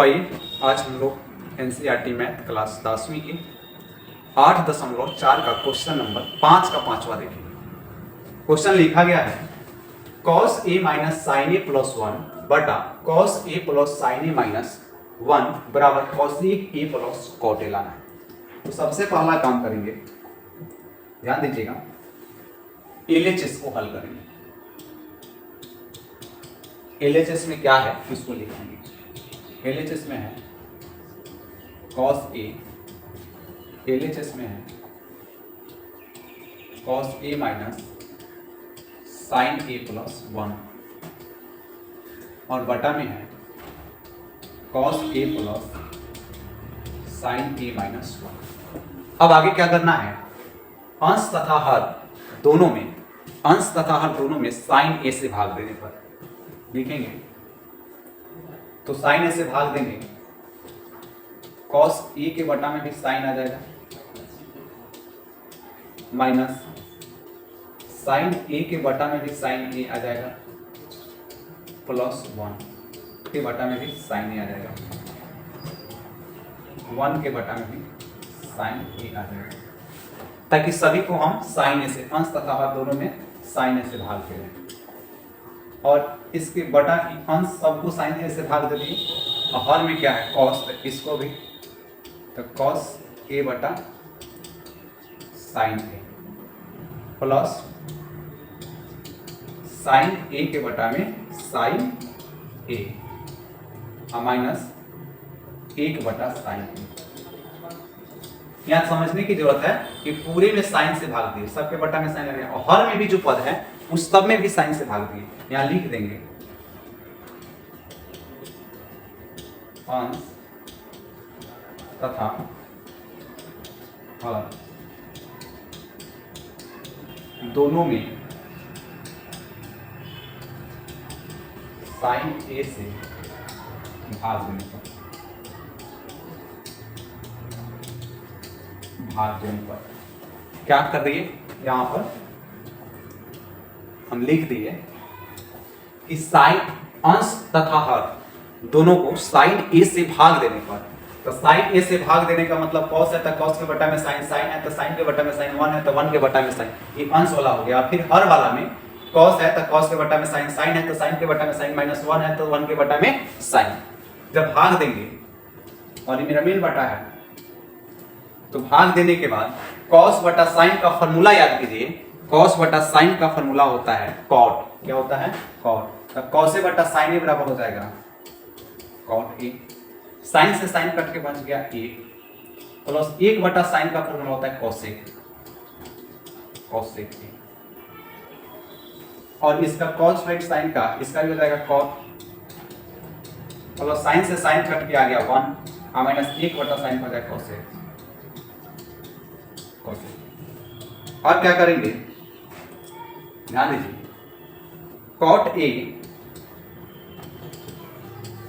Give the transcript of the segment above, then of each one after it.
आइए आज हम लोग एनसीईआरटी मैथ क्लास 10वीं की 8.4 का क्वेश्चन नंबर 5 का 5वां देखेंगे। क्वेश्चन लिखा गया है cos a minus sine A plus 1 बटा cos a plus sine A minus 1 बराबर cos a plus cot a लाना है। तो सबसे पहला काम करेंगे, ध्यान दीजिएगा, एलएचएस को हल करेंगे। एलएचएस में क्या है इसको लिखेंगे। एलएचएस में है cos a, एलएचएस में है cos a minus sine a plus 1 और बटा में है cos a plus sine a minus 1। अब आगे क्या करना है, अंश तथा हर दोनों में, अंश तथा हर दोनों में साइन a से भाग देने पर लिखेंगे। तो साइन ए से भाग देंगे, कॉस ए के बटा में भी साइन आ जाएगा माइनस साइन ए के बटा में भी साइन ए आ जाएगा प्लस 1 के बटा में भी साइन ए आ जाएगा, 1 के बटा में भी साइन ए आ जाएगा, ताकि सभी को हम साइन ए से, अंश तथा हर दोनों में साइन ए से भाग दे रहे हैं। और इसके बटा की अंश सबको साइन ए से भाग दे दिए और हर में क्या है कॉस, इसको भी, तो कॉस ए बटा साइन ए प्लस साइन ए के बटा में साइन ए और माइनस 1 बटा साइन ए। यहाँ समझने की जरूरत है कि पूरे में साइन से भाग दिए, सबके बटा में साइन लगे और हर में भी जो पद है उस सब में भी साइन से भाग दिए। यहां लिख देंगे अंश तथा हर दोनों में साइन ए से भाग देने पर, क्या कर रही है, यहां पर हम लिख दिए कि साइन अंश तथा हर दोनों को साइन ए से भाग देने पर, तो साइन ए से भाग देने का मतलब कॉस है तो कॉस के बटा में साइन, साइन है तो साइन के बटा में साइन, 1 है तो 1 के बटा में साइन, ये अंश वाला हो गया। फिर हर वाला में कॉस है तो कॉस के बटा में साइन, साइन है तो साइन के बटा में साइन, माइनस 1 है तो 1 के बटा में साइन। जब भाग देंगे और ये मेरा मेन बटा है, तो भाग देने के बाद कॉस बटा साइन का फॉर्मूला याद कीजिए, कॉस बटा साइन का फॉर्मूला होता है कॉट। क्या होता है, कॉट। तो कॉस ए बटा साइन ए बराबर हो जाएगा कॉट ए, साइन से साइन कट के बच गया ए प्लस 1 बटा साइन का फॉर्मूला होता है कॉसेक, कॉसेक ए और इसका कॉस राइट साइन का, इसका भी हो जाएगा कॉट प्लस साइन से साइन कट के आ गया 1 और माइनस 1 बटा साइन हो जाएगा कॉसेक, कॉसेक। और क्या करेंगे, ध्यान दीजिए, कॉट ए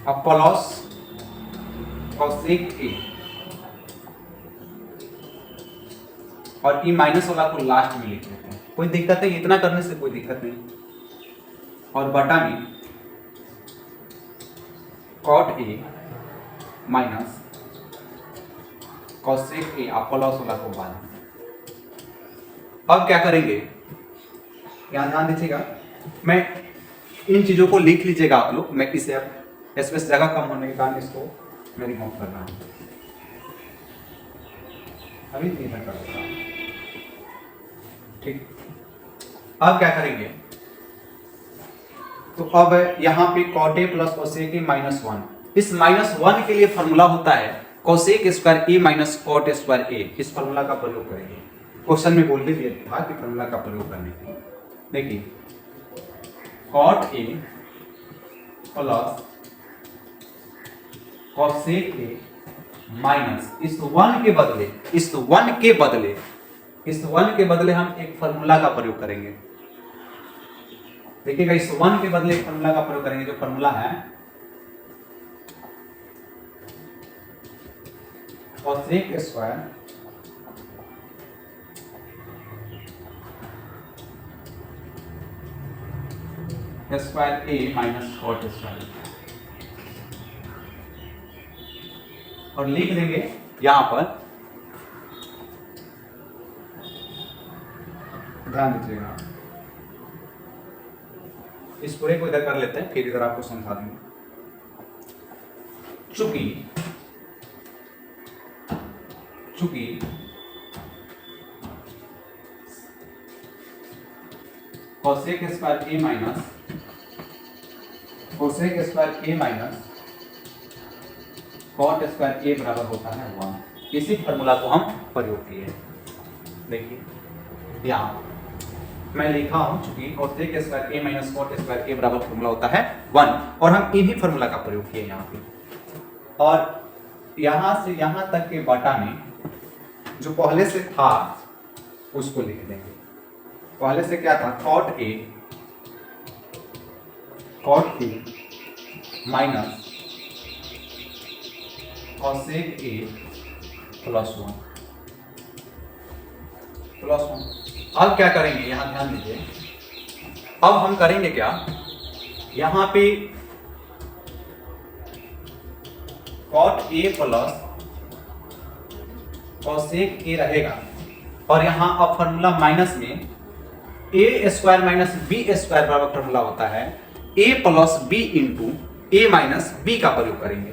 अब प्लस कॉसेक ए और ई माइनस वाला को लास्ट में लिख लेते हैं, कोई दिक्कत है, इतना करने से कोई दिक्कत नहीं। और बटा में cot A minus cosec A और प्लस वाला को बाद। अब क्या करेंगे, यहाँ ध्यान दीजिएगा, मैं इन चीजों को लिख लीजिएगा आप लोग, मैं इसे अब स्पेस जगह कम होने के कारण इसको मैं रिमूव कर रहा हूं, अभी नहीं कर रहा हूं, ठीक। अब क्या करेंगे, तो अब यहां पे cot A plus cosec A minus 1, इस माइनस 1 के लिए फॉर्मूला होता है cosec square A minus cot square A, इस फॉर्मूला का प्रयोग करेंगे। क्वेश्चन में बोल भी दिया था कि फॉर्मूला का प्रयोग करने के, देखिए cot A plus cosec A minus इस 1 के बदले, इस 1 के बदले, इस 1 के बदले हम एक फॉर्मूला का प्रयोग करेंगे। देखिएगा, इस 1 के बदले एक फॉर्मूला का प्रयोग करेंगे, जो फॉर्मूला है cosec square square A minus cot square और लिख देंगे यहां पर, ध्यान दीजिएगा, इस पूरे को इधर कर लेते हैं, फिर इधर आपको समझा देंगे। चूंकि cosec square A minus cosec square A minus cot square ए बराबर होता है 1, इसी फॉर्मूला को हम प्रयोग किए। देखिए यहाँ मैं लिखा हूं, चूंकि cosec square A minus cot square ए बराबर फॉर्मूला होता है 1, और हम इन्हीं फॉर्मूला का प्रयोग किए यहाँ पे। और यहां से यहां तक के बाटा में जो पहले से था उसको लिख देंगे। पहले से क्या था, cot A minus cosec A plus 1। अब क्या करेंगे, यहां ध्यान दीजिए, अब हम करेंगे क्या, यहां पे cot A plus cosec A रहेगा, और यहां अब फॉर्मूला माइनस में A square minus B square बराबर फॉर्मूला होता है A plus B into A minus B का प्रयोग करेंगे।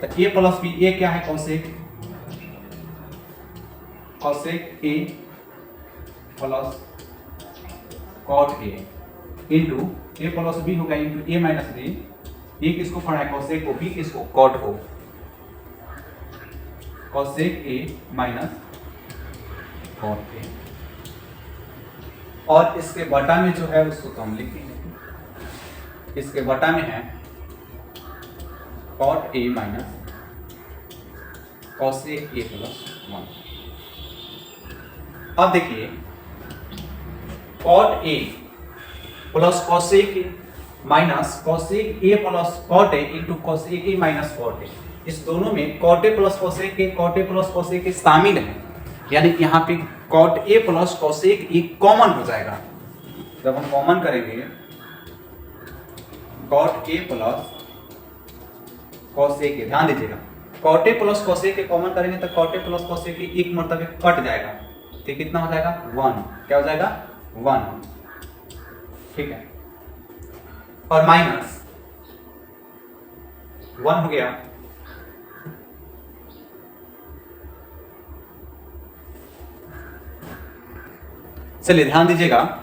तो ए प्लस बी, ए क्या है, cosec A plus cot A into A plus B होगा into A minus B. A किसको पढ़ा है, कोसेक को, बी किसको, कॉट को, cosec A minus cot A. और इसके बटा में जो है उसको तो हम लिखेंगे, इसके बटा में है cot A minus cosec A plus 1। अब देखिए cot A plus cosec A minus cosec A plus cot A into cosec A minus cot A, इस दोनों में cot A plus cosec A शामिल है, यानी कि यहाँ पे cot A plus cosec A common हो जाएगा। जब हम कॉमन करेंगे cot A plus cosec A, ध्यान दीजिएगा, cot A plus cosec A common करेंगे तो cot A plus cosec A एक मर्तबे कट जाएगा, तो कितना हो जाएगा, 1। क्या हो जाएगा, 1, ठीक है, और माइनस 1 हो गया। चलिए ध्यान दीजिएगा,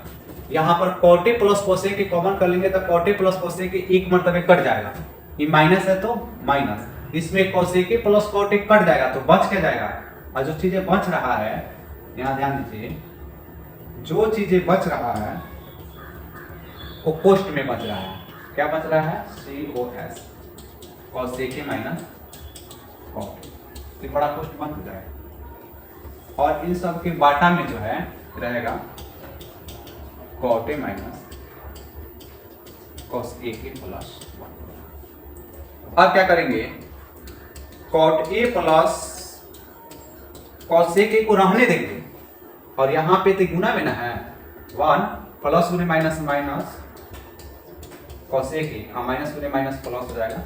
यहां पर cot A plus cosec A common कर लेंगे तो cot A plus cosec A एक मर्तबे कट जाएगा, ये माइनस है तो माइनस, इसमें cosec A plus cot A cut जाएगा तो बच के जाएगा। और जो चीजें बच रहा है, यहां ध्यान दीजिए, जो चीजें बच रहा है वो कोष्ट में बच रहा है। क्या बच रहा है, COS, cosec A minus cot, तो बड़ा कोष्ट बंद हो जाएगा। और इन सब के बाटा में जो है रहेगा cot A minus cos A के प्लस 1। अब क्या करेंगे, cot A plus cos A के को रहने देंगे, और यहां पे तो गुना में ना है, 1 प्लस गुने माइनस माइनस कॉस ए के, माइनस गुने माइनस प्लस हो जाएगा,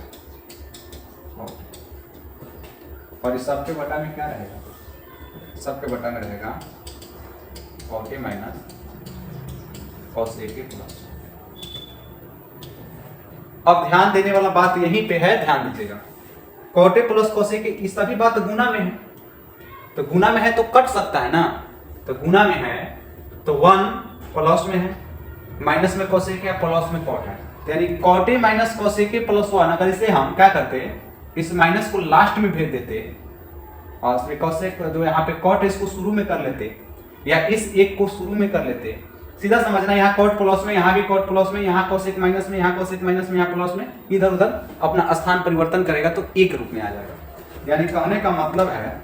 और इस सबके बटा में क्या रहेगा, सबके बटा में रहेगा cot A minus cos A के प्लस। अब ध्यान देने वाला बात यहीं पे है, ध्यान दीजिएगा, cot A plus cos A के, ये सभी बात गुना में है, तो गुना में है तो कट सकता है ना, तो गुना में है तो 1 प्लस में है, माइनस में कॉस ए के, प्लस में कॉट है, यानी cot A minus cos A के प्लस 1। अगर इसे हम क्या करते, इस माइनस को लास्ट में भेज देते, और कॉस ए जो यहाँ पे कॉट है इसको शुरू में कर लेते, या इस एक को शुरू में कर लेते, सीधा समझना, यहाँ कॉट प्लस में, यहाँ भी कॉट प्लस में, यहाँ कोसेक माइनस में, यहाँ कोसेक माइनस में, यहाँ प्लस में, इधर उधर अपना स्थान परिवर्तन करेगा तो एक रूप में आ जाएगा। यानी कहने का मतलब है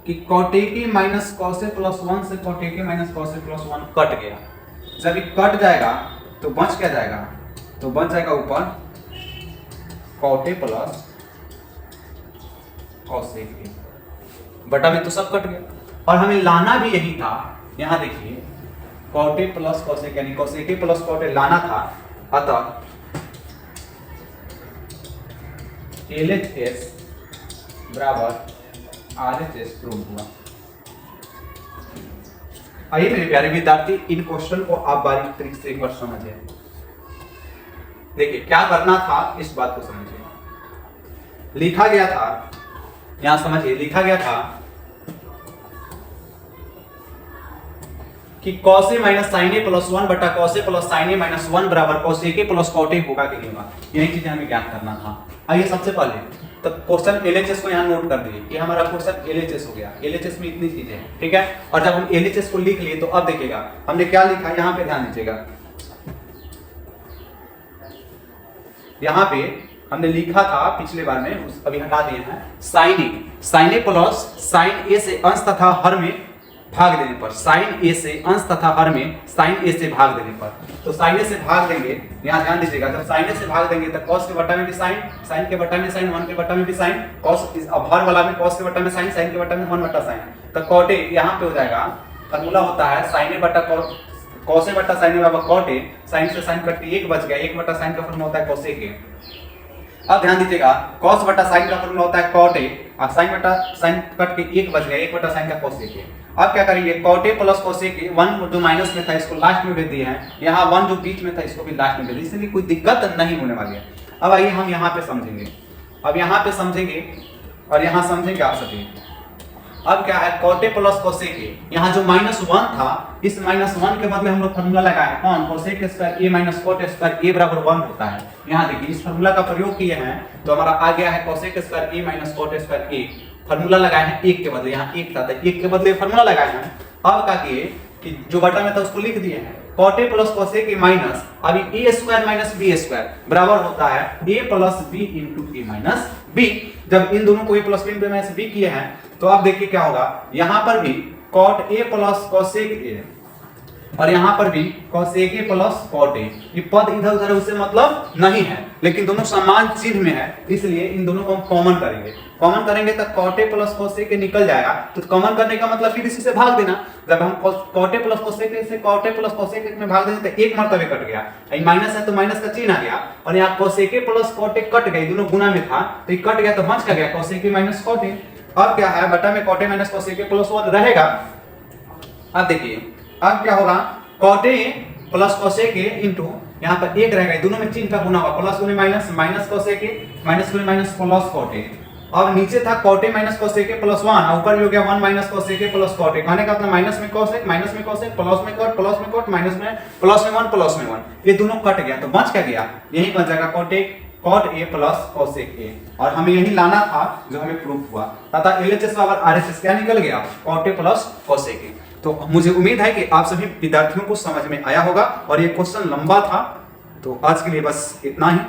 कि कॉट ए के माइनस कॉस ए प्लस 1 से कॉट ए के minus cos A plus 1 cut गया। जब ये कट जाएगा तो बच क्या जाएगा, तो बच जाएगा ऊपर cot A plus cos A के, बटा में तो सब कट गया, और हमें लाना भी यही था। यहां देखिए कॉट ए प्लस कोसेक, यानी cosec A plus cot A लाना था, अतः LHS बराबर RHS प्रूव हुआ। आइए मेरे प्यारे विद्यार्थी, इन क्वेश्चन को आप बारीक तरीके से एक बार समझिए। देखिए क्या करना था, इस बात को समझिए। लिखा गया था, यहां समझिए, लिखा गया था कि cos a minus sin a plus 1 बटा cos a plus sin a minus 1 बराबर cos a के प्लस cot a होगा कि नहीं होगा। यही चीजें हमें ज्ञात करना था। आइए सबसे पहले तो क्वेश्चन LHS को यहाँ नोट कर दीजिए। ये हमारा क्वेश्चन LHS हो गया। LHS में इतनी चीजें हैं, ठीक है। और जब हम LHS को लिख लिए तो अब देखिएगा हमने क्या लिखा, यहाँ पे ध्यान दीजिएगा। यहाँ पे हमने लिखा था पिछले बार में, अभी हटा दिए हैं, sin a plus sin a से अंश तथा हर में भाग देने पर, sin a से अंश तथा हर में sin a से भाग देने पर, तो sin a से भाग देंगे। यहाँ ध्यान दीजिएगा, जब sin a से भाग देंगे तो cos के बटा में भी sin के बटा में sin, 1 के बटा में भी sin, cos अब हर वाला में cos के बटा में sin के बटा में 1 बटा sin, तो cot a यहाँ पे हो जाएगा। फॉर्मूला होता है sin a बटा cos a बटा sin a बराबर cot a, sin से sin कट के 1 बच गया, 1 बटा sin का फॉर्मूला होता है cos a के। अब ध्यान दीजिएगा, cos बटा sin का फॉर्मूला होता है cot a, और sin बटा sin कट के 1 बच गया, 1 बटा sin का cos a के। अब क्या करेंगे, cot a plus cos a के 1 जो माइनस में था इसको लास्ट में भेज दिए हैं, यहाँ 1 जो बीच में था इसको भी लास्ट में भेज दिए, इसलिए कोई दिक्कत नहीं होने वाली है। अब आइए हम यहाँ पे समझेंगे, अब यहाँ पे समझेंगे और यहाँ समझेंगे आप सभी। अब क्या है, cot a plus cos a के यहाँ जो -1 था, इस -1 के बदले हम लोग फॉर्मूला लगाए कौन, cos a square a minus cot square a बराबर 1 होता है। यहाँ देखिए इस फॉर्मूला का प्रयोग किए हैं तो हमारा आ गया है cos a square a minus cot square a। Formula लगाए हैं 1 के बदले, यहाँ 1 था तो 1 के बदले फॉर्मूला लगाए हैं। अब क्या किए कि जो बटा में था उसको लिख दिए हैं, cot a plus cos a के माइनस अभी a square minus b square बराबर होता है a plus b into a minus b। जब इन दोनों को a plus b minus b किए हैं तो अब देखिए क्या होगा, यहाँ पर भी cot a plus cos a के और यहाँ पर भी cos a के प्लस cot a, ये पद इधर उधर उससे मतलब नहीं है, लेकिन दोनों समान चिन्ह में है, इसलिए इन दोनों को हम कॉमन करेंगे। कॉमन करेंगे तो cot a plus cos a के निकल जाएगा, तो कॉमन करने का मतलब फिर इसी से भाग देना। जब हम cot a plus cos a के से cot a plus cos a के में भाग देंगे तो एक मर्तबे कट गया, माइनस है तो माइनस का चिन्ह आ गया, और यहाँ cos a के प्लस cot a कट गए, दोनों गुना में था तो ये कट गया तो बच क्या गया cos a के माइनस cot a। अब क्या है, बटा में cot a minus cos a के प्लस 1 रहेगा। अब देखिए अब क्या होगा, cot a plus cos a के इंटू यहाँ पर 1 रहेगा, दोनों में चिन्ह का गुना होगा, प्लस गुने माइनस, माइनस cos a के माइनस गुने माइनस प्लस cot a। और नीचे था cot a minus cos a के प्लस 1, ऊपर भी हो गया 1 माइनस cos a के प्लस cot a। कहने का मतलब माइनस में cos a, माइनस में cos a, प्लस में cot, प्लस में cot, माइनस में प्लस में 1, प्लस में 1, ये दोनों कट गया तो बच क्या गया, यही बच जाएगा cot a plus cos a। और हमें यही लाना था जो हमें प्रूफ हुआ, तथा LHS बराबर RHS क्या निकल गया, cot a plus cos a। तो मुझे उम्मीद है कि आप सभी विद्यार्थियों को समझ में आया होगा, और ये क्वेश्चन लंबा था, तो आज के लिए बस इतना ही।